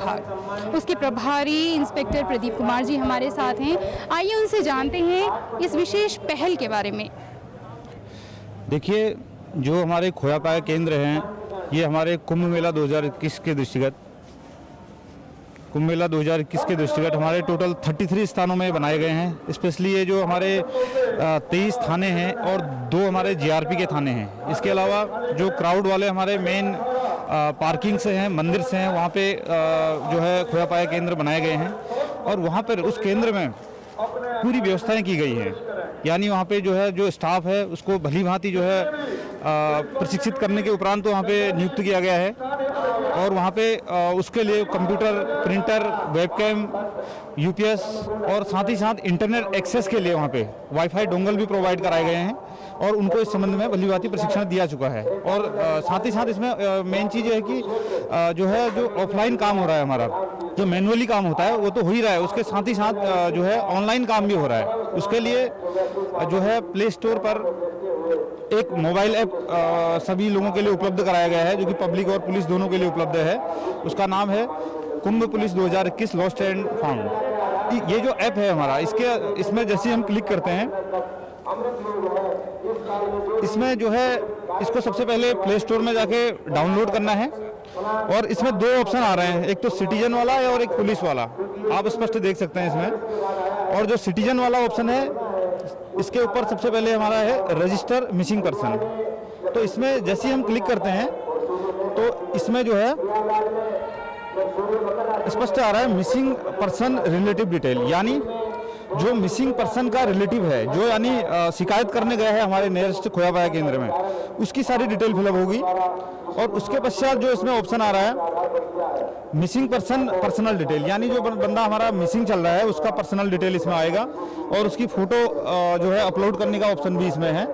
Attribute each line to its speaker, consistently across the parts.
Speaker 1: उसके प्रभारी इंस्पेक्टर प्रदीप कुमार जी हमारे साथ हैं। आइए उनसे जानते हैं इस विशेष पहल के बारे में।
Speaker 2: देखिए, जो हमारे खोया पाया केंद्र हैं, ये हमारे कुंभ मेला 2021 के दृष्टिगत हमारे टोटल 33 स्थानों में बनाए गए हैं। स्पेशली ये जो हमारे 23 थाने हैं और 2 हमारे जीआरपी के थाने हैं। इसके अलावा जो क्राउड वाले हमारे मेन पार्किंग से हैं, मंदिर से हैं, वहाँ पे जो है खोया पाया केंद्र बनाए गए हैं और वहाँ पर उस केंद्र में पूरी व्यवस्थाएं की गई हैं। यानी वहाँ पे जो है जो स्टाफ है उसको भली भांति जो है प्रशिक्षित करने के उपरांत तो वहाँ पे नियुक्त किया गया है और वहाँ पे उसके लिए कंप्यूटर, प्रिंटर, वेबकैम, यूपीएस और साथ ही साथ इंटरनेट एक्सेस के लिए वहाँ पे वाईफाई डोंगल भी प्रोवाइड कराए गए हैं और उनको इस संबंध में भली भांति प्रशिक्षण दिया चुका है। और साथ ही साथ इसमें मेन चीज़ ये है कि जो ऑफलाइन काम हो रहा है हमारा, जो मैनुअली काम होता है वो तो हो ही रहा है, उसके साथ ही साथ जो है ऑनलाइन काम भी हो रहा है। उसके लिए जो है प्ले स्टोर पर एक मोबाइल ऐप सभी लोगों के लिए उपलब्ध कराया गया है, जो कि पब्लिक और पुलिस दोनों के लिए उपलब्ध है। उसका नाम है कुंभ पुलिस 2021 लॉस्ट एंड फाउंड। ये जो ऐप है हमारा, इसमें जैसे हम क्लिक करते हैं, इसमें जो है इसको सबसे पहले प्ले स्टोर में जाके डाउनलोड करना है और इसमें 2 ऑप्शन आ रहे हैं, एक तो सिटीजन वाला है और एक पुलिस वाला। आप स्पष्ट देख सकते हैं इसमें। और जो सिटीजन वाला ऑप्शन है, इसके ऊपर सबसे पहले हमारा है रजिस्टर मिसिंग पर्सन। तो इसमें जैसे ही हम क्लिक करते हैं तो इसमें जो है स्पष्ट आ रहा है मिसिंग पर्सन रिलेटिव डिटेल, यानी जो मिसिंग पर्सन का रिलेटिव है, जो यानी शिकायत करने गया है हमारे नियरेस्ट खोया पाया केंद्र में, उसकी सारी डिटेल फिलअप होगी। और उसके पश्चात जो इसमें ऑप्शन आ रहा है मिसिंग पर्सन पर्सनल डिटेल, यानी जो बंदा हमारा मिसिंग चल रहा है उसका पर्सनल डिटेल इसमें आएगा और उसकी फ़ोटो जो है अपलोड करने का ऑप्शन भी इसमें है।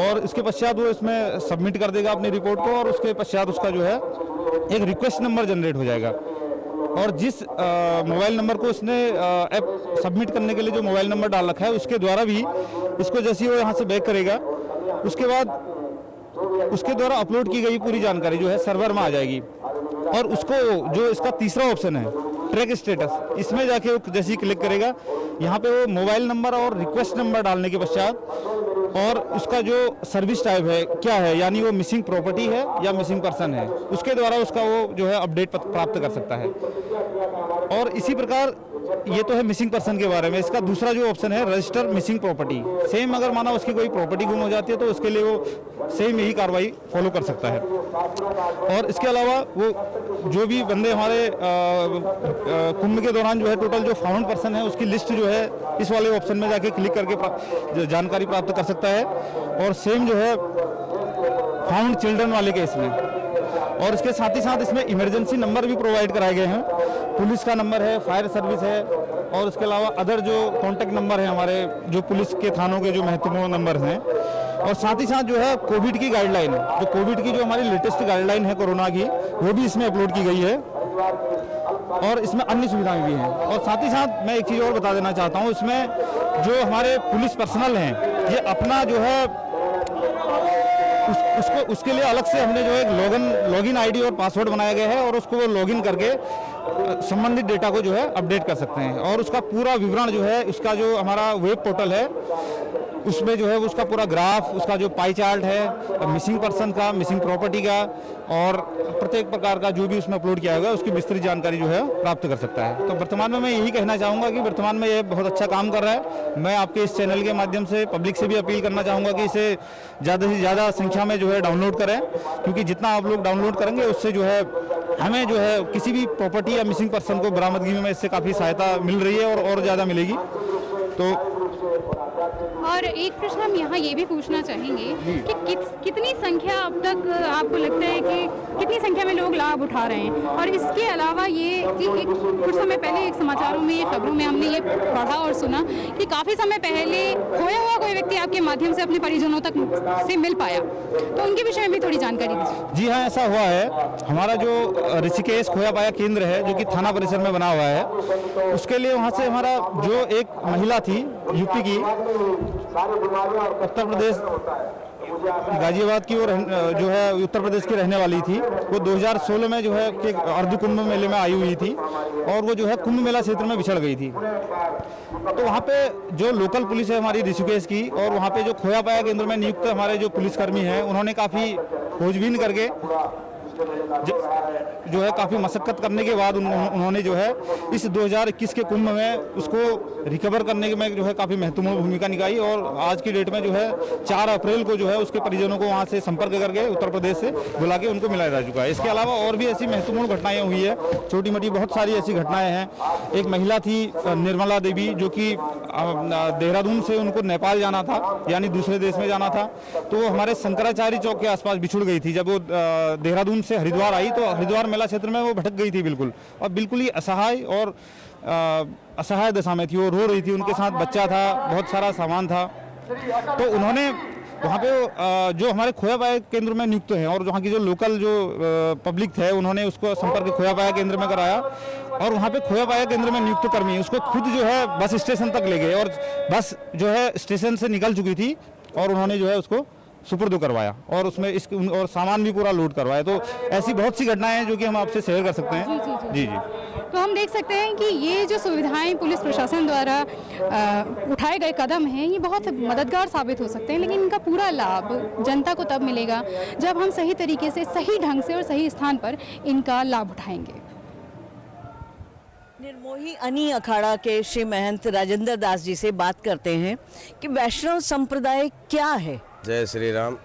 Speaker 2: और इसके पश्चात वो इसमें सबमिट कर देगा अपनी रिपोर्ट को और उसके पश्चात उसका जो है एक रिक्वेस्ट नंबर जनरेट हो जाएगा। और जिस मोबाइल नंबर को उसने ऐप सबमिट करने के लिए जो मोबाइल नंबर डाल रखा है, उसके द्वारा भी इसको जैसे ही वो यहाँ से बैक करेगा, उसके बाद उसके द्वारा अपलोड की गई पूरी जानकारी जो है सर्वर में आ जाएगी। और उसको जो इसका तीसरा ऑप्शन है ट्रैक स्टेटस, इसमें जाके वो जैसे ही क्लिक करेगा, यहाँ पे वो मोबाइल नंबर और रिक्वेस्ट नंबर डालने के पश्चात और उसका जो सर्विस टाइप है क्या है, यानी वो मिसिंग प्रॉपर्टी है या मिसिंग पर्सन है, उसके द्वारा उसका वो जो है अपडेट प्राप्त कर सकता है। और इसी प्रकार ये तो है मिसिंग पर्सन के बारे में। इसका दूसरा जो ऑप्शन है रजिस्टर मिसिंग प्रॉपर्टी, सेम अगर माना उसकी कोई प्रॉपर्टी गुम हो जाती है तो उसके लिए वो सेम यही कार्रवाई फॉलो कर सकता है। और इसके अलावा वो जो भी बंदे हमारे कुंभ के दौरान जो है टोटल जो फाउंड पर्सन है उसकी लिस्ट जो है इस वाले ऑप्शन में जाके क्लिक करके जानकारी प्राप्त कर सकता है। और सेम जो है फाउंड चिल्ड्रन वाले केस में। और इसके साथ ही साथ इसमें इमरजेंसी नंबर भी प्रोवाइड कराए गए हैं, पुलिस का नंबर है, फायर सर्विस है और उसके अलावा अदर जो कॉन्टैक्ट नंबर है हमारे जो पुलिस के थानों के जो महत्वपूर्ण नंबर हैं। और साथ ही साथ जो है कोविड की गाइडलाइन, जो कोविड की जो हमारी लेटेस्ट गाइडलाइन है कोरोना की, वो भी इसमें अपलोड की गई है और इसमें अन्य सुविधाएं भी हैं। और साथ ही साथ मैं एक चीज़ और बता देना चाहता हूँ, इसमें जो हमारे पुलिस पर्सनल हैं, ये अपना जो है उसके लिए अलग से हमने जो एक लॉगिन आईडी और पासवर्ड बनाया गया है और उसको वो लॉगिन करके संबंधित डेटा को जो है अपडेट कर सकते हैं। और उसका पूरा विवरण जो है, उसका जो हमारा वेब पोर्टल है उसमें जो है उसका पूरा ग्राफ, उसका जो पाई चार्ट है मिसिंग पर्सन का, मिसिंग प्रॉपर्टी का और प्रत्येक प्रकार का जो भी उसमें अपलोड किया होगा उसकी विस्तृत जानकारी जो है प्राप्त कर सकता है। तो वर्तमान में मैं यही कहना चाहूँगा कि वर्तमान में ये बहुत अच्छा काम कर रहा है। मैं आपके इस चैनल के माध्यम से पब्लिक से भी अपील करना चाहूँगा कि इसे ज़्यादा से ज़्यादा संख्या में जो है डाउनलोड करें, क्योंकि जितना आप लोग डाउनलोड करेंगे उससे जो है हमें जो है किसी भी प्रॉपर्टी या मिसिंग पर्सन को बरामदगी में इससे काफ़ी सहायता मिल रही है और ज़्यादा मिलेगी। तो
Speaker 1: और एक प्रश्न हम यहाँ ये भी पूछना चाहेंगे कि कितनी संख्या अब तक आपको लगता है कि कितनी संख्या में लोग लाभ उठा रहे हैं? और इसके अलावा ये कि कुछ समय पहले एक समाचारों में, खबरों में हमने ये पढ़ा और सुना कि काफ़ी समय पहले खोया हुआ कोई व्यक्ति आपके माध्यम से अपने परिजनों तक से मिल पाया, तो उनके विषय में भी थोड़ी जानकारी दीजिए।
Speaker 2: जी हाँ, ऐसा हुआ है। हमारा जो ऋषिकेश खोया पाया केंद्र है जो कि थाना परिसर में बना हुआ है, उसके लिए वहाँ से हमारा जो एक महिला थी यूपी की, उत्तर प्रदेश गाजियाबाद की और जो है उत्तर प्रदेश की रहने वाली थी। वो 2016 में जो है कि अर्ध कुंभ मेले में आई हुई थी और वो जो है कुंभ मेला क्षेत्र में बिछड़ गई थी। तो वहाँ पे जो लोकल पुलिस है हमारी ऋषिकेश की, और वहाँ पे जो खोया पाया केंद्र में नियुक्त हमारे जो पुलिसकर्मी हैं, उन्होंने काफ़ी खोजबीन करके जो है काफ़ी मशक्कत करने के बाद उन्होंने जो है इस 2021 के कुंभ में उसको रिकवर करने में जो है काफ़ी महत्वपूर्ण भूमिका निभाई। और आज की डेट में जो है 4 अप्रैल को जो है उसके परिजनों को वहाँ से संपर्क करके उत्तर प्रदेश से बुला के उनको मिलाया जा चुका है। इसके अलावा और भी ऐसी महत्वपूर्ण घटनाएं हुई है, छोटी मोटी बहुत सारी ऐसी घटनाएं हैं। एक महिला थी निर्मला देवी, जो कि देहरादून से उनको नेपाल जाना था, यानी दूसरे देश में जाना था, तो वो हमारे शंकराचार्य चौक के आसपास बिछुड़ गई थी। जब वो देहरादून से हरिद्वार आई तो हरिद्वार मेला क्षेत्र में वो भटक गई थी बिल्कुल, और बिल्कुल ही असहाय और असहाय दशा में थी। वो रो रही थी, उनके साथ बच्चा था, बहुत सारा सामान था। तो उन्होंने वहाँ पे जो हमारे खोया पाया केंद्र में नियुक्त हैं और वहाँ की जो लोकल जो पब्लिक है, उन्होंने उसको संपर्क खोया पाया केंद्र में कराया, और वहाँ पे खोया पाया केंद्र में नियुक्त कर्मी उसको खुद जो है बस स्टेशन तक ले गए, और बस जो है स्टेशन से निकल चुकी थी और उन्होंने जो है उसको सुपुर्द करवाया और उसमें और सामान भी पूरा लोड करवाया। तो ऐसी बहुत सी घटनाएं हैं जो कि हम आपसे शेयर कर सकते हैं। जी।
Speaker 1: तो हम देख सकते हैं कि ये जो सुविधाएं पुलिस प्रशासन द्वारा उठाए गए कदम हैं, ये बहुत मददगार साबित हो सकते हैं, लेकिन इनका पूरा लाभ जनता को तब मिलेगा जब हम सही तरीके से, सही ढंग से और सही स्थान पर इनका लाभ उठाएंगे।
Speaker 3: निर्मोही अनी अखाड़ा के श्री महंत राजेंद्र दास जी से बात करते हैं कि वैष्णव संप्रदाय क्या है।
Speaker 4: जय श्री राम।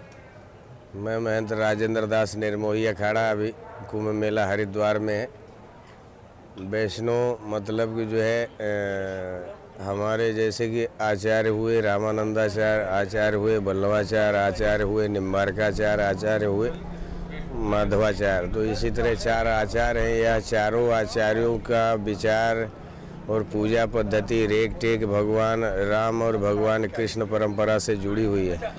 Speaker 4: मैं महंत राजेंद्र दास निर्मोही अखाड़ा अभी कुंभ मेला हरिद्वार में है। वैष्णव मतलब कि जो है हमारे जैसे कि आचार्य हुए रामानंदाचार्य, आचार्य हुए बल्लवाचार्य, आचार्य हुए निम्बारकाचार्य, आचार्य हुए माधवाचार्य। तो इसी तरह 4 आचार्य हैं। यह चारों आचार्यों का विचार और पूजा पद्धति रेख टेक भगवान राम और भगवान कृष्ण परंपरा से जुड़ी हुई है,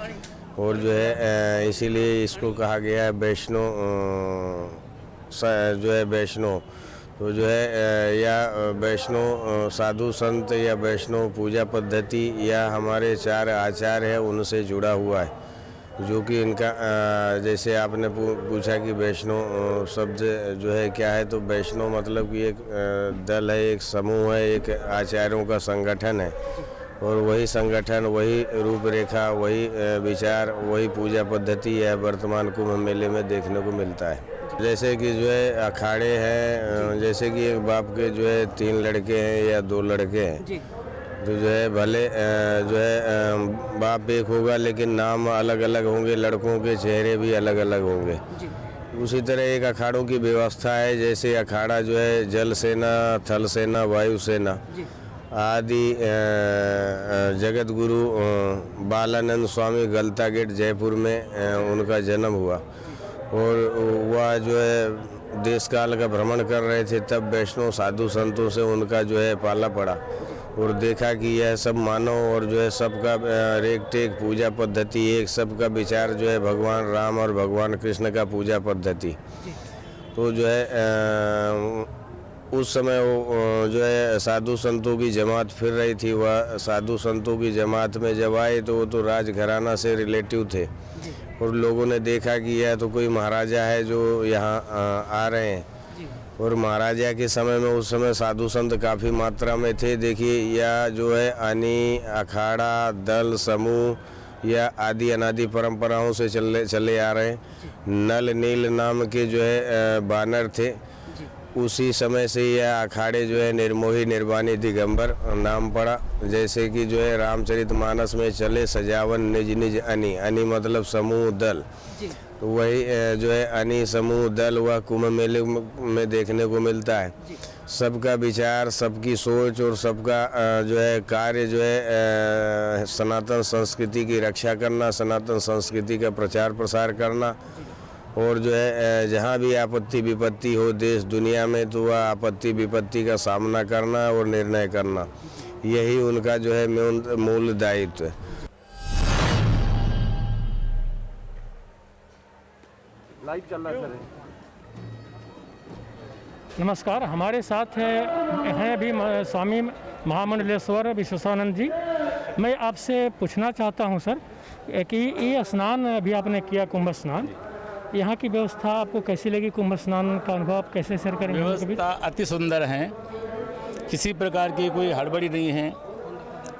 Speaker 4: और जो है इसीलिए इसको कहा गया है वैष्णव, जो है वैष्णव। तो जो है या वैष्णव साधु संत या वैष्णव पूजा पद्धति या हमारे 4 आचार्य है उनसे जुड़ा हुआ है, जो कि इनका जैसे आपने पूछा कि वैष्णव शब्द जो है क्या है, तो वैष्णव मतलब कि एक दल है, एक समूह है, एक आचार्यों का संगठन है, और वही संगठन, वही रूपरेखा, वही विचार, वही पूजा पद्धति है वर्तमान कुंभ मेले में देखने को मिलता है। जैसे कि जो है अखाड़े हैं, जैसे कि एक बाप के जो है 3 लड़के हैं या 2 लड़के हैं, तो जो है भले जो है बाप एक होगा लेकिन नाम अलग अलग होंगे, लड़कों के चेहरे भी अलग अलग होंगे। उसी तरह एक अखाड़ों की व्यवस्था है, जैसे अखाड़ा जो है जल सेना, थल सेना, वायु सेना आदि। जगत गुरु बालानंद स्वामी गलता गेट जयपुर में उनका जन्म हुआ, और वह जो है देश काल का भ्रमण कर रहे थे, तब वैष्णव साधु संतों से उनका जो है पाला पड़ा, और देखा कि यह सब मानव और जो है सबका रेख टेक पूजा पद्धति एक, सबका विचार जो है भगवान राम और भगवान कृष्ण का पूजा पद्धति। तो जो है उस समय वो जो है साधु संतों की जमात फिर रही थी। वह साधु संतों की जमात में जब आए तो वो तो राजघराना से रिलेटिव थे, और लोगों ने देखा कि यह तो कोई महाराजा है जो यहाँ आ रहे हैं, और महाराजा के समय में उस समय साधु संत काफ़ी मात्रा में थे। देखिए यह जो है अनी अखाड़ा दल समूह या आदि अनादि परंपराओं से चले आ रहे हैं। नल नील नाम के जो है बानर थे, उसी समय से यह अखाड़े जो है निर्मोही निर्वाणी दिगंबर नाम पड़ा। जैसे कि जो है रामचरितमानस में चले सजावन निज निज अनी, अनी मतलब समूह दल, तो वही जो है अनी समूह दल वह कुंभ मेले में देखने को मिलता है। सबका विचार, सबकी सोच और सबका जो है कार्य जो है सनातन संस्कृति की रक्षा करना, सनातन संस्कृति का प्रचार प्रसार करना, और जो है जहाँ भी आपत्ति विपत्ति हो देश दुनिया में, तो वह आपत्ति विपत्ति का सामना करना और निर्णय करना, यही उनका जो है मूल दायित्व है।
Speaker 5: लाइव चल रहा है।
Speaker 6: नमस्कार, हमारे साथ हैं अभी स्वामी महामंडलेश्वर विश्वेश्वरानंद जी, मैं आपसे पूछना चाहता हूं सर कि ये स्नान अभी आपने किया, कुंभ स्नान, यहाँ की व्यवस्था आपको कैसी लगी? कुंभ स्नान का अनुभव आप कैसे शेयर करेंगे?
Speaker 7: व्यवस्था अति सुंदर है, किसी प्रकार की कोई हड़बड़ी नहीं है,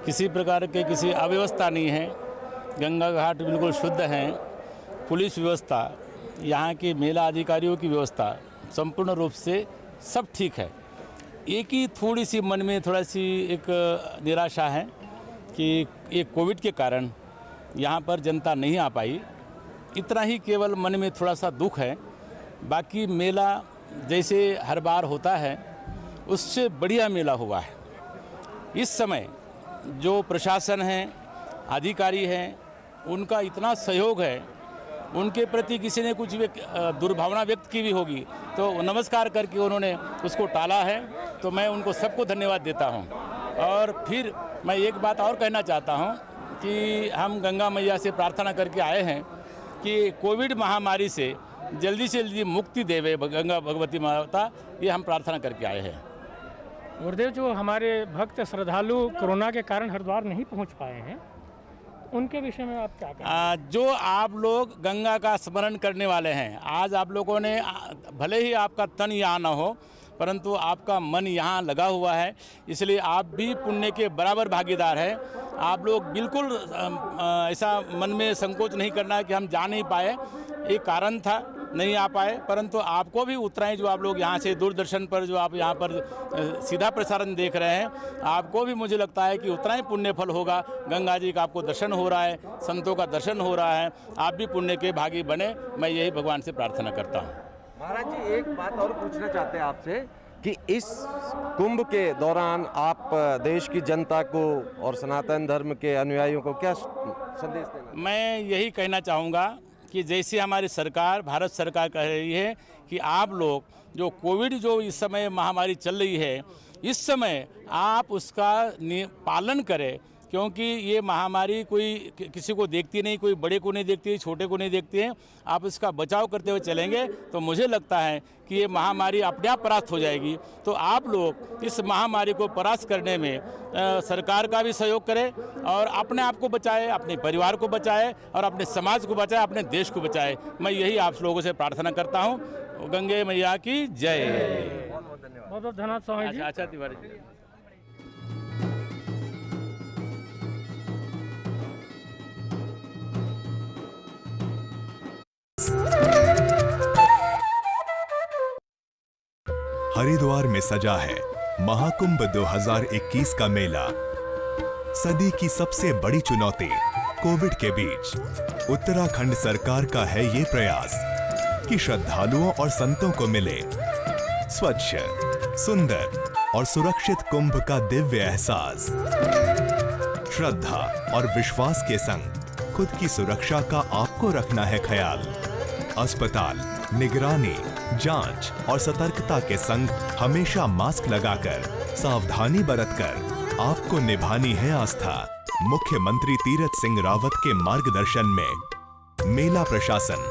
Speaker 7: किसी प्रकार के किसी अव्यवस्था नहीं है। गंगा घाट बिल्कुल शुद्ध हैं। पुलिस व्यवस्था, यहाँ के मेला अधिकारियों की व्यवस्था संपूर्ण रूप से सब ठीक है। एक ही थोड़ी सी मन में थोड़ा सी एक निराशा है कि ये कोविड के कारण यहाँ पर जनता नहीं आ पाई, इतना ही केवल मन में थोड़ा सा दुख है। बाकी मेला जैसे हर बार होता है उससे बढ़िया मेला हुआ है। इस समय जो प्रशासन है, अधिकारी हैं, उनका इतना सहयोग है, उनके प्रति किसी ने कुछ दुर्भावना व्यक्त की भी होगी तो नमस्कार करके उन्होंने उसको टाला है, तो मैं उनको सबको धन्यवाद देता हूं। और फिर मैं एक बात और कहना चाहता हूं कि हम गंगा मैया से प्रार्थना करके आए हैं कि कोविड महामारी से जल्दी मुक्ति देवे गंगा भगवती माता, ये हम प्रार्थना करके आए हैं।
Speaker 6: गुरुदेव, जो हमारे भक्त श्रद्धालु कोरोना के कारण हरिद्वार नहीं पहुंच पाए हैं, उनके विषय में आप क्या कहें?
Speaker 7: जो आप लोग गंगा का स्मरण करने वाले हैं, आज आप लोगों ने, भले ही आपका तन यहाँ ना हो परंतु आपका मन यहाँ लगा हुआ है, इसलिए आप भी पुण्य के बराबर भागीदार हैं। आप लोग बिल्कुल ऐसा मन में संकोच नहीं करना कि हम जा नहीं पाए, एक कारण था नहीं आ पाए, परंतु आपको भी उतना ही, जो आप लोग यहाँ से दूरदर्शन पर जो आप यहाँ पर सीधा प्रसारण देख रहे हैं, आपको भी मुझे लगता है कि उतना ही पुण्य फल होगा। गंगा जी का आपको दर्शन हो रहा है, संतों का दर्शन हो रहा है, आप भी पुण्य के भागी बने, मैं यही भगवान से प्रार्थना करता हूँ।
Speaker 5: महाराज जी, एक बात और पूछना चाहते हैं आपसे कि इस कुंभ के दौरान आप देश की जनता को और सनातन धर्म के अनुयायियों को क्या संदेश देना?
Speaker 7: मैं यही कहना चाहूँगा कि जैसे हमारी सरकार, भारत सरकार कह रही है कि आप लोग जो कोविड जो इस समय महामारी चल रही है, इस समय आप उसका पालन करें, क्योंकि ये महामारी कोई किसी को देखती नहीं, कोई बड़े को नहीं देखती, छोटे को नहीं देखती है। आप इसका बचाव करते हुए चलेंगे तो मुझे लगता है कि ये महामारी अपने आप परास्त हो जाएगी। तो आप लोग इस महामारी को परास्त करने में सरकार का भी सहयोग करें और अपने आप को बचाए, अपने परिवार को बचाए और अपने समाज को बचाए, अपने देश को बचाए। मैं यही आप लोगों से प्रार्थना करता हूँ। गंगे मैया की जय।
Speaker 6: बहुत बहुत धन्यवाद स्वामी जी।
Speaker 7: अच्छा तिवारी जी।
Speaker 8: हरिद्वार में सजा है महाकुंभ 2021 का मेला। सदी की सबसे बड़ी चुनौती कोविड के बीच उत्तराखंड सरकार का है ये प्रयास कि श्रद्धालुओं और संतों को मिले स्वच्छ, सुंदर और सुरक्षित कुंभ का दिव्य एहसास। श्रद्धा और विश्वास के संग खुद की सुरक्षा का आपको रखना है ख्याल। अस्पताल, निगरानी, जांच और सतर्कता के संग हमेशा मास्क लगाकर, सावधानी बरतकर आपको निभानी है आस्था। मुख्यमंत्री तीरथ सिंह रावत के मार्गदर्शन में मेला प्रशासन,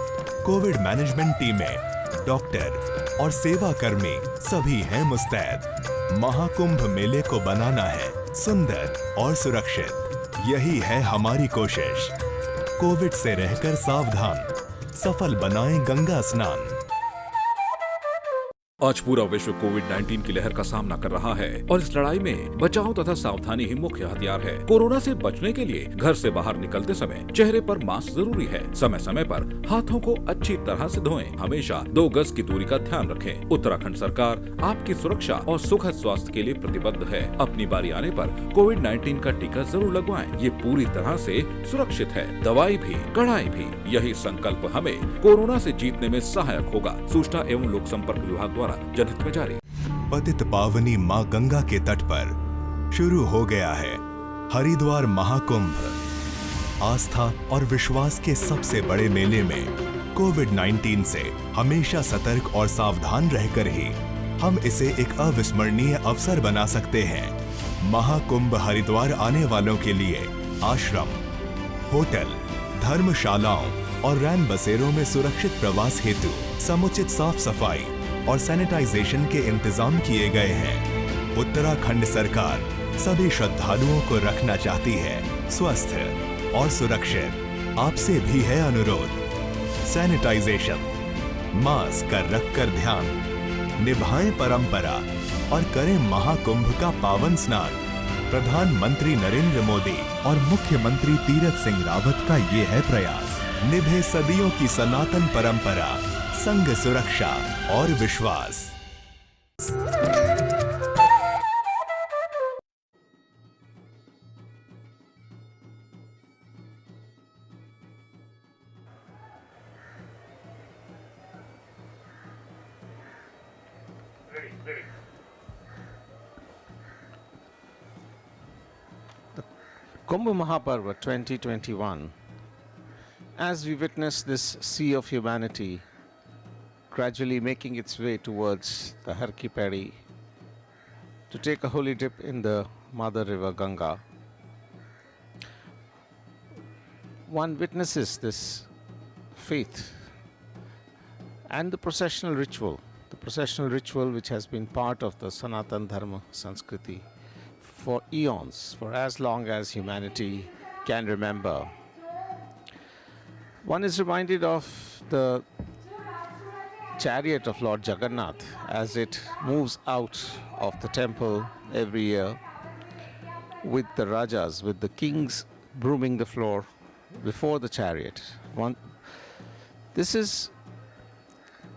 Speaker 8: कोविड मैनेजमेंट टीमें, डॉक्टर और सेवा कर्मी सभी हैं मुस्तैद। महाकुंभ मेले को बनाना है सुंदर और सुरक्षित, यही है हमारी कोशिश। कोविड से रहकर सावधान, सफल बनाएं गंगा स्नान।
Speaker 9: आज पूरा विश्व कोविड-19 की लहर का सामना कर रहा है और इस लड़ाई में बचाव तथा सावधानी ही मुख्य हथियार है। कोरोना से बचने के लिए घर से बाहर निकलते समय चेहरे पर मास्क जरूरी है। समय समय पर हाथों को अच्छी तरह से धोएं। हमेशा 2 गज की दूरी का ध्यान रखें। उत्तराखंड सरकार आपकी सुरक्षा और सुखद स्वास्थ्य के लिए प्रतिबद्ध है। अपनी बारी आने पर कोविड-19 का टीका जरूर लगवाएं। ये पूरी तरह से सुरक्षित है। दवाई भी, कड़ाई भी, यही संकल्प हमें कोरोना से जीतने में सहायक होगा। सूचना एवं लोक संपर्क विभाग द्वारा जनहित में जारी।
Speaker 8: पतित पावनी मां गंगा के तट पर शुरू हो गया है हरिद्वार महाकुंभ। आस्था और विश्वास के सबसे बड़े मेले में कोविड-19 से हमेशा सतर्क और सावधान रहकर ही हम इसे एक अविस्मरणीय अवसर बना सकते हैं। महाकुंभ हरिद्वार आने वालों के लिए आश्रम, होटल, धर्मशालाओं और रैन बसेरों में सुरक्षित प्रवास हेतु समुचित साफ सफाई और सैनिटाइजेशन के इंतजाम किए गए हैं। उत्तराखंड सरकार सभी श्रद्धालुओं को रखना चाहती है स्वस्थ और सुरक्षित। आपसे भी है अनुरोध, सैनिटाइजेशन, मास्क का रखकर ध्यान, निभाएं परंपरा और करें महाकुंभ का पावन स्नान। प्रधानमंत्री नरेंद्र मोदी और मुख्यमंत्री तीरथ सिंह रावत का ये है प्रयास। निभे सदियों की सनातन परंपरा, संग सुरक्षा और विश्वास।
Speaker 5: Kumbh Mahaparva 2021, as we witness this sea of humanity gradually making its way towards the Har Ki Paidi to take a holy dip in the mother river Ganga, one witnesses this faith and the processional ritual which has been part of the Sanatan Dharma Sanskriti for eons, for as long as humanity can remember. One is reminded of the chariot of Lord Jagannath as it moves out of the temple every year with the rajas, with the kings brooming the floor before the chariot. This is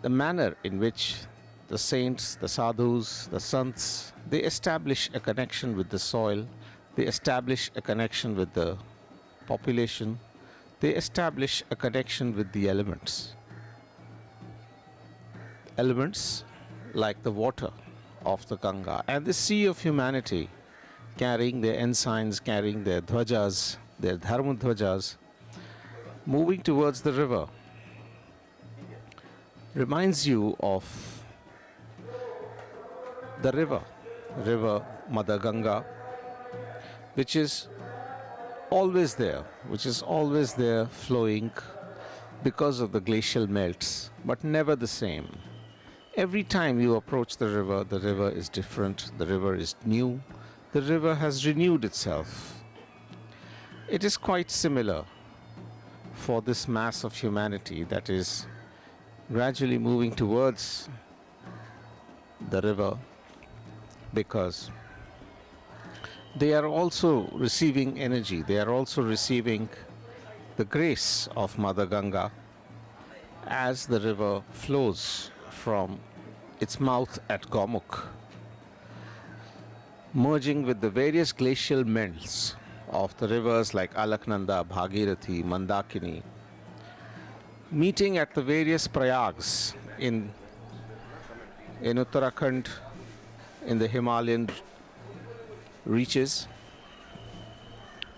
Speaker 5: the manner in which the saints, the sadhus, the sants, they establish a connection with the soil, they establish a connection with the population, they establish a connection with the elements. Elements like the water of the Ganga and the sea of humanity carrying their ensigns, carrying their dhwajas, their dharma dhwajas, moving towards the river, reminds you of the river Mother Ganga, which is always there flowing because of the glacial melts, but never the same. Every time you approach the river is different, the river is new, the river has renewed itself. It is quite similar for this mass of humanity that is gradually moving towards the river, because they are also receiving energy, they are also receiving the grace of Mother Ganga as the river flows from its mouth at Gomukh, merging with the various glacial melts of the rivers like Alaknanda, Bhagirathi, Mandakini, meeting at the various prayags in Uttarakhand, in the Himalayan reaches,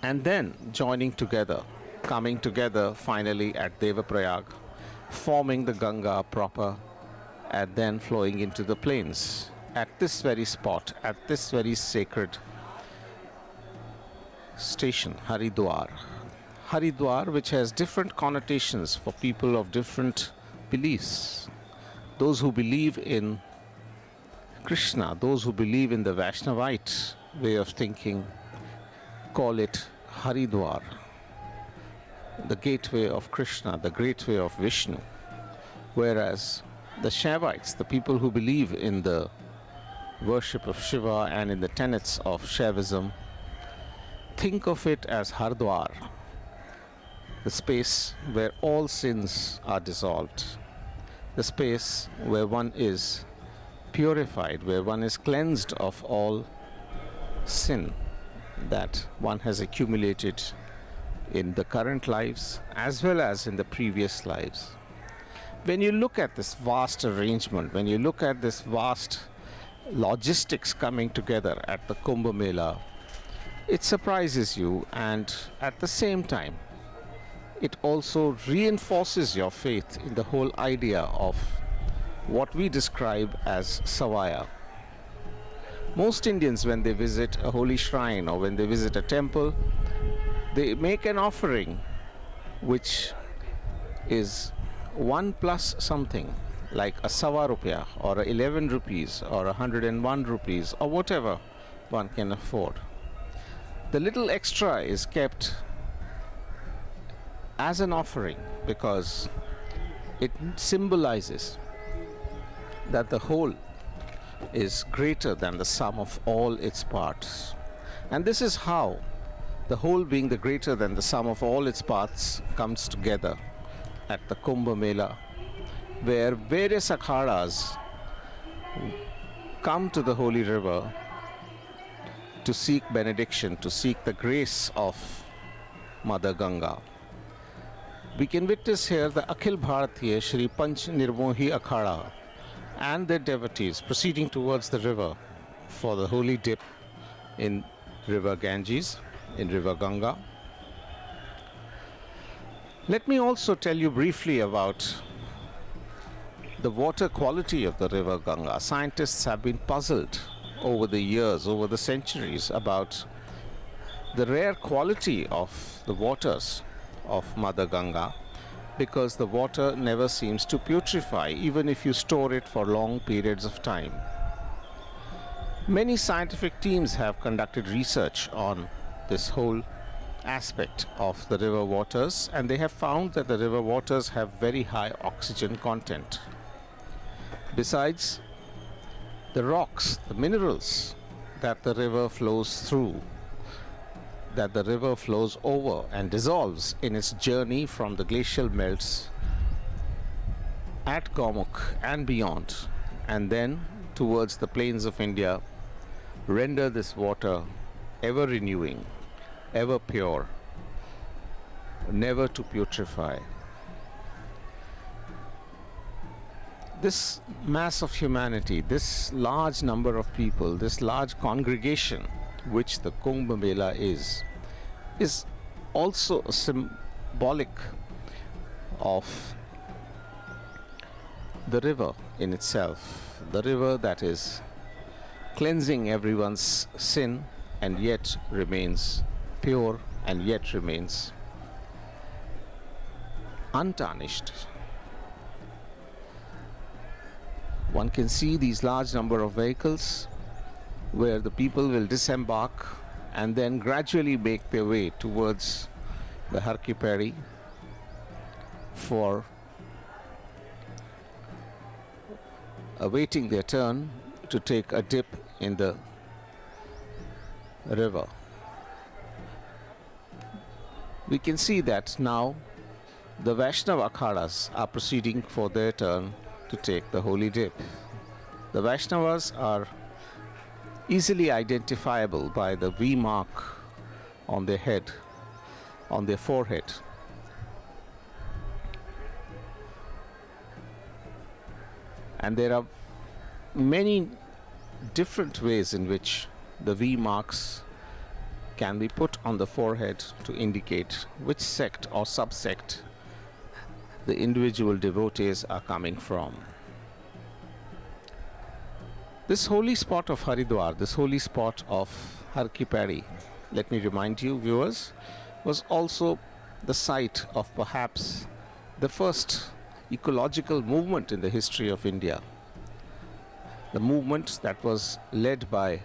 Speaker 5: and then joining together, coming together finally at Devaprayag, forming the Ganga proper, and then flowing into the plains. At this very spot, at this very sacred station, Haridwar, which has different connotations for people of different beliefs. Those who believe in Krishna, those who believe in the Vaishnavite way of thinking, call it Haridwar, the gateway of Krishna, the gateway of Vishnu. Whereas the Shaivites, the people who believe in the worship of Shiva and in the tenets of Shaivism, think of it as Hardwar, the space where all sins are dissolved, the space where one is purified, where one is cleansed of all sin that one has accumulated in the current lives as well as in the previous lives. When you look at this vast arrangement, when you look at this vast logistics coming together at the Kumbh Mela, it surprises you, and at the same time it also reinforces your faith in the whole idea of what we describe as Savaya. Most Indians, when they visit a holy shrine or when they visit a temple, they make an offering which is 1 plus something, like a Sawa Rupya or 11 rupees or 101 rupees or whatever one can afford. The little extra is kept as an offering because it symbolizes that the whole is greater than the sum of all its parts. And this is how the whole, being the greater than the sum of all its parts, comes together at the Kumbh Mela, where various akhadas come to the holy river to seek benediction, to seek the grace of Mother Ganga. We can witness here the Akhil Bharatiya Shri Panch Nirmohi Akhada and their devotees proceeding towards the river for the holy dip in river Ganges, in river Ganga. Let me also tell you briefly about the water quality of the river Ganga. Scientists have been puzzled over the years, over the centuries, about the rare quality of the waters of Mother Ganga, because the water never seems to putrefy, even if you store it for long periods of time. Many scientific teams have conducted research on this whole aspect of the river waters, and they have found that the river waters have very high oxygen content. Besides, the rocks, the minerals that the river flows through, that the river flows over and dissolves in its journey from the glacial melts at Gomukh and beyond, and then towards the plains of India, render this water ever renewing, ever pure, never to putrefy. This mass of humanity, this large number of people, this large congregation which the Kumbh Mela is also a symbolic of the river in itself, the river that is cleansing everyone's sin and yet remains pure and yet remains untarnished. One can see these large number of vehicles where the people will disembark and then gradually make their way towards the Har Ki Pauri for awaiting their turn to take a dip in the river. We can see that now the Vaishnava Akhadas are proceeding for their turn to take the holy dip. The Vaishnavas are easily identifiable by the V mark on their head, on their forehead. And there are many different ways in which the V marks can be put on the forehead to indicate which sect or subsect the individual devotees are coming from. This holy spot of Haridwar, this holy spot of Har Ki Pauri, let me remind you, viewers, was also the site of perhaps the first ecological movement in the history of India. The movement that was led by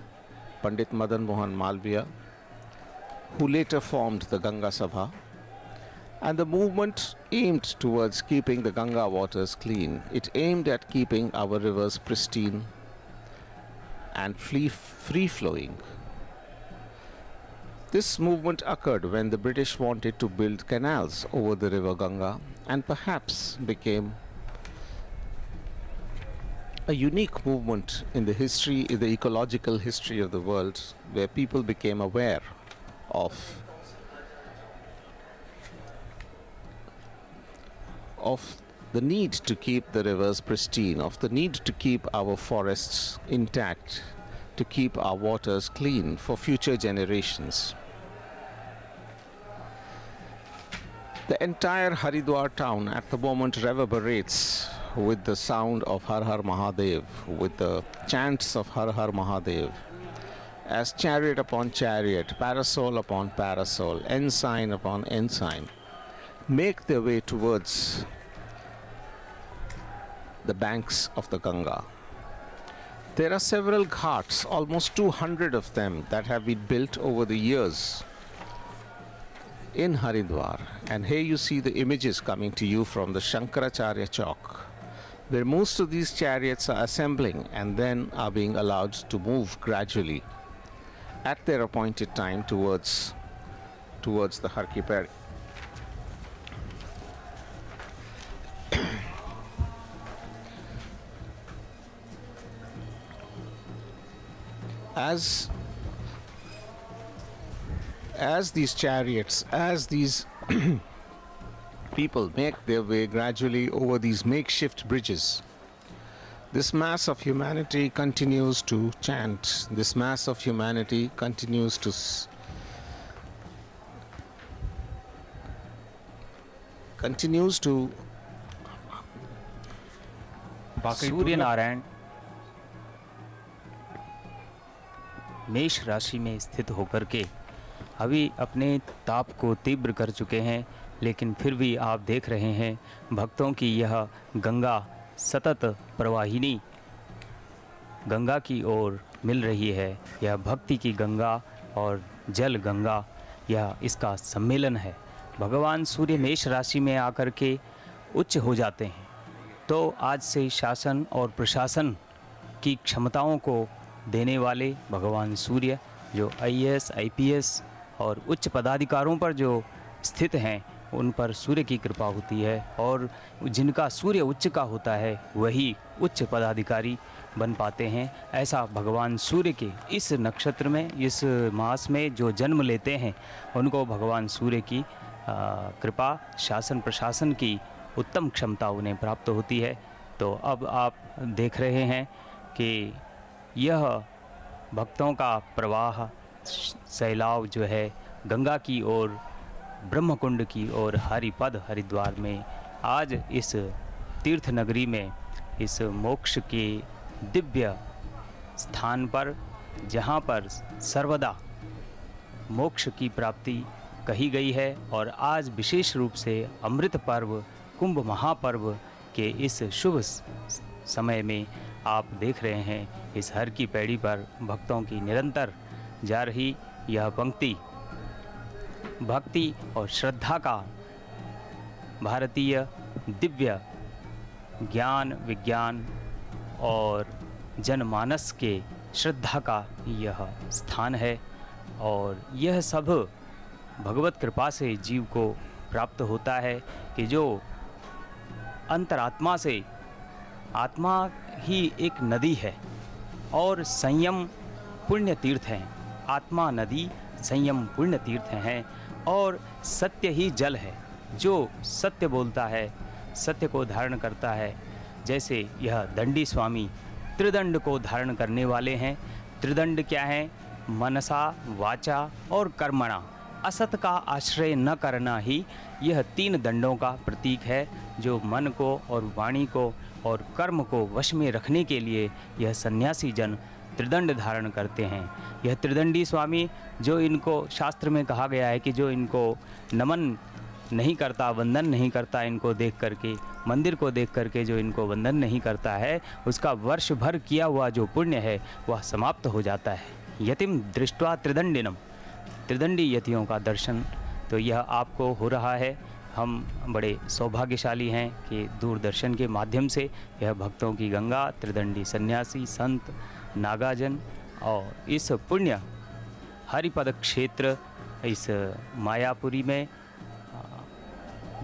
Speaker 5: Pandit Madan Mohan Malviya, who later formed the Ganga Sabha, and the movement aimed towards keeping the Ganga waters clean. It aimed at keeping our rivers pristine and free-flowing. This movement occurred when the British wanted to build canals over the river Ganga, and perhaps became a unique movement in the history, in the ecological history of the world, where people became aware of the need to keep the rivers pristine, of the need to keep our forests intact, to keep our waters clean for future generations. The entire Haridwar town at the moment reverberates with the sound of Har Har Mahadev, with the chants of Har Har Mahadev, as chariot upon chariot, parasol upon parasol, ensign upon ensign make their way towards the banks of the Ganga. There are several ghats, almost 200 of them, that have been built over the years in Haridwar. And here you see the images coming to you from the Shankaracharya Chowk, where most of these chariots are assembling and then are being allowed to move gradually at their appointed time towards the Har Ki Pauri. As these chariots, as these people make their way gradually over these makeshift bridges, this mass of humanity continues to chant. This mass of humanity continues to
Speaker 10: Surya Narayan मेष राशि में स्थित होकर के अभी अपने ताप को तीव्र कर चुके हैं, लेकिन फिर भी आप देख रहे हैं भक्तों की यह गंगा सतत प्रवाहिनी गंगा की ओर मिल रही है। यह भक्ति की गंगा और जल गंगा, यह इसका सम्मेलन है। भगवान सूर्य मेष राशि में आकर के उच्च हो जाते हैं तो आज से शासन और प्रशासन की क्षमताओं को देने वाले भगवान सूर्य, जो IAS, IPS और उच्च पदाधिकारों पर जो स्थित हैं, उन पर सूर्य की कृपा होती है और जिनका सूर्य उच्च का होता है वही उच्च पदाधिकारी बन पाते हैं। ऐसा भगवान सूर्य के इस नक्षत्र में, इस मास में जो जन्म लेते हैं उनको भगवान सूर्य की कृपा, शासन प्रशासन की उत्तम क्षमता उन्हें प्राप्त होती है। तो अब आप देख रहे हैं कि यह भक्तों का प्रवाह सैलाव जो है गंगा की ओर, ब्रह्मकुंड की ओर, हरिपद हरिद्वार में आज इस तीर्थ नगरी में, इस मोक्ष के दिव्य स्थान पर, जहाँ पर सर्वदा मोक्ष की प्राप्ति कही गई है। और आज विशेष रूप से अमृत पर्व, कुंभ महापर्व के इस शुभ समय में आप देख रहे हैं इस हर की पैड़ी पर भक्तों की निरंतर जा रही यह पंक्ति भक्ति और श्रद्धा का, भारतीय दिव्य ज्ञान विज्ञान और जनमानस के श्रद्धा का यह स्थान है। और यह सब भगवत कृपा से जीव को प्राप्त होता है कि जो अंतरात्मा से, आत्मा ही एक नदी है और संयम पुण्य तीर्थ हैं। आत्मा नदी, संयम पुण्य तीर्थ हैं और सत्य ही जल है। जो सत्य बोलता है, सत्य को धारण करता है, जैसे यह दंडी स्वामी त्रिदंड को धारण करने वाले हैं। त्रिदंड क्या है? मनसा, वाचा और कर्मणा। असत का आश्रय न करना ही यह तीन दंडों का प्रतीक है, जो मन को और वाणी को और कर्म को वश में रखने के लिए यह सन्यासी जन त्रिदंड धारण करते हैं। यह त्रिदंडी स्वामी, जो इनको शास्त्र में कहा गया है कि जो इनको नमन नहीं करता, वंदन नहीं करता, इनको देख करके, मंदिर को देख करके जो इनको वंदन नहीं करता है, उसका वर्ष भर किया हुआ जो पुण्य है वह समाप्त हो जाता है। यतिम दृष्ट्वा त्रिदंडिनम, त्रिदंडी यतियों का दर्शन तो यह आपको हो रहा है। हम बड़े सौभाग्यशाली हैं कि दूरदर्शन के माध्यम से यह भक्तों की गंगा, त्रिदंडी सन्यासी, संत, नागाजन और इस पुण्य हरिपद क्षेत्र, इस मायापुरी में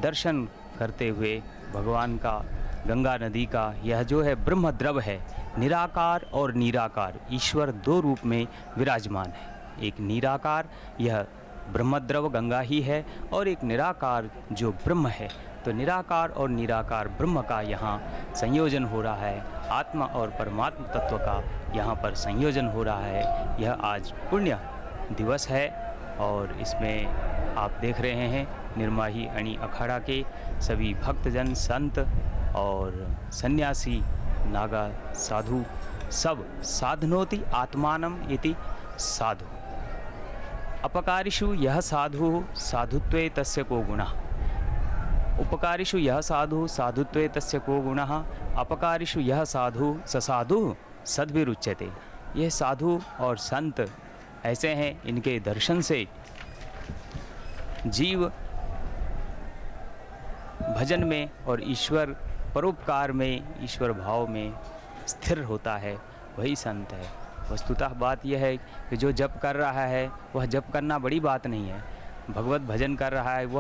Speaker 10: दर्शन करते हुए भगवान का, गंगा नदी का यह जो है ब्रह्म द्रव है, निराकार और निराकार, ईश्वर दो रूप में विराजमान है। एक निराकार यह ब्रह्मद्रव गंगा ही है और एक निराकार जो ब्रह्म है। तो निराकार और निराकार ब्रह्म का यहाँ संयोजन हो रहा है, आत्मा और परमात्मा तत्व का यहाँ पर संयोजन हो रहा है। यह आज पुण्य दिवस है और इसमें आप देख रहे हैं निर्माही अणी अखाड़ा के सभी भक्तजन, संत और सन्यासी, नागा साधु सब साधनोति आत्मानम इति साधु। अपकारिषु यह साधु साधुत्वे तस्य को गुणः। उपकारिषु यह साधु साधुत्वे तस्य को गुणः। अपकारिषु यह साधु स साधु सद्भिरुच्यते। यह साधु और संत ऐसे हैं, इनके दर्शन से जीव भजन में और ईश्वर परोपकार में, ईश्वर भाव में स्थिर होता है, वही संत है। वस्तुतः बात यह है कि जो जप कर रहा है वह जप करना बड़ी बात नहीं है, भगवत भजन कर रहा है वह